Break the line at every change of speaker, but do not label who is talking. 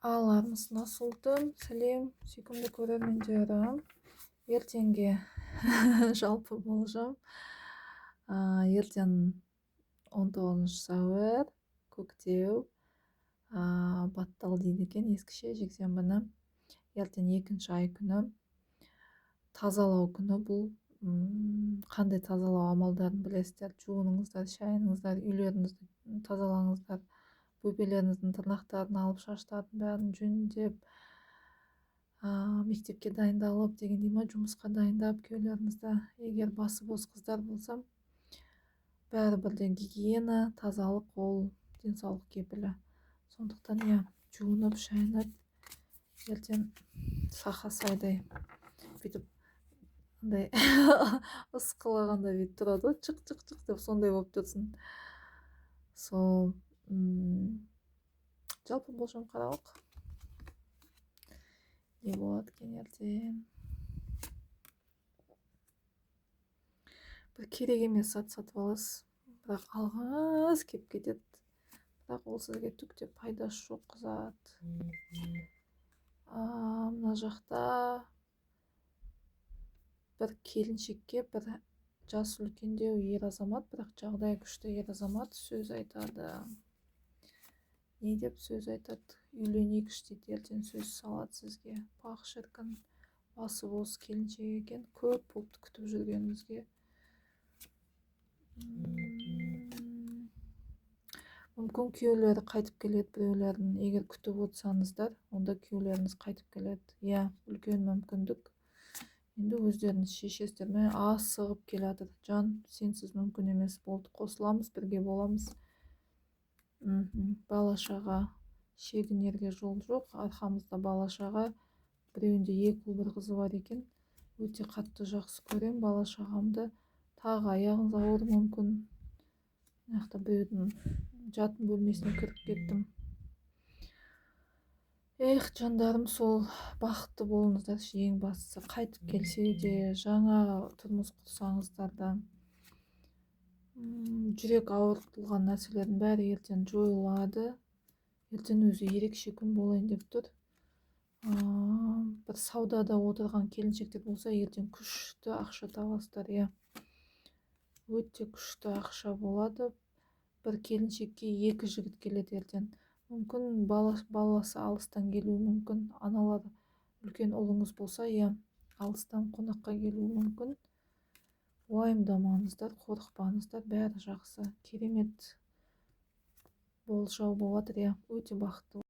Алармыз насылдым. Сәлем, сүйкімді көрермендерім. Ертеңге жалпы болжам. Ертең 19 сәуір, көктеу. Баттал дейді екен ескіше жексенбіні. Ертең екінші ай күні. Тазалау күні бұл. Қандай тазалау амалдарын білесіздер? Жуыныңыздар, шайыныңыздар, үйлеріңізді тазалаңыздар. Бөпелеріңіздің тырнақтарын алып, шаштардың бәрін жөндеп, мектепке дайындалып дегендей ма, жұмысқа дайындап, күйеулеріңізді, егер басы бос қыздар болса, бәрі бірден гигиена, тазалық ол денсаулық кепілі. Сондықтан жуынып, шайынып, ертең саха сайдай бүйтіп андай ысқылағанда бүйтіп тұрады, чық-чық-чық деп сондай болып тұрсын. Сол жалпы болжам қаралық. Не болады екен ертең? Бір керек емес зат сатып аласыз, бірақ алғыңыз кеп кетеді. Бірақ ол сізге түк те пайдасы жоқ зат. Мына жақта бір келіншекке бір жас үлкендеу ер азамат, бірақ жағдай күшті ер азамат сөз айтады. Не деп сөз айтады? Үйленейікші дейді, ертең сөз салады сізге. Пақ шіркін, басы бос келіншек екен, көп болыпты күтіп жүргенімізге. Мүмкін күйеулері қайтып келеді біреулердің. Егер күтіп отырсаңыздар, онда күйеулеріңіз қайтып келеді. Үлкен мүмкіндік. Енді өздеріңіз шешесіздер ме? Асығып келатыр. Жан, сенсіз мүмкін емес, болды, қосыламыз, бірге боламыз. Бала-шаға, шегінерге жол жоқ. Арқамызда бала-шаға. Біреуінде 2 ұл 1 қызы бар екен. Өте қатты жақсы көрем бала-шағамды. Тағы аяғыңыз ауыр мүмкін. Мына біреудің жатын бөлмесіне кіріп кеттім. Жандарым, сол бақытты болыңыздар, ең бастысы. Қайтып келсе де, жаңа тұрмыс құрсаңыздар да, жүрек ауыртылған нәрселердің бәрі ертең жойылады. Ертең өзі ерекше күн болайын деп тұр. Бір саудада отырған келіншектер болса, ертең күшті ақша табасыздар. Өте күшті ақша болады. Бір келіншекке 2 жігіт келеді ертең. Мүмкін баласы алыстан келуі мүмкін. Аналары үлкен ұлыңыз болса, алыстан қонаққа келуі мүмкін. Уайымдамаңыздар, қорықпаңыздар, бәрі жақсы. Керемет болжау болады. Өте бақытты.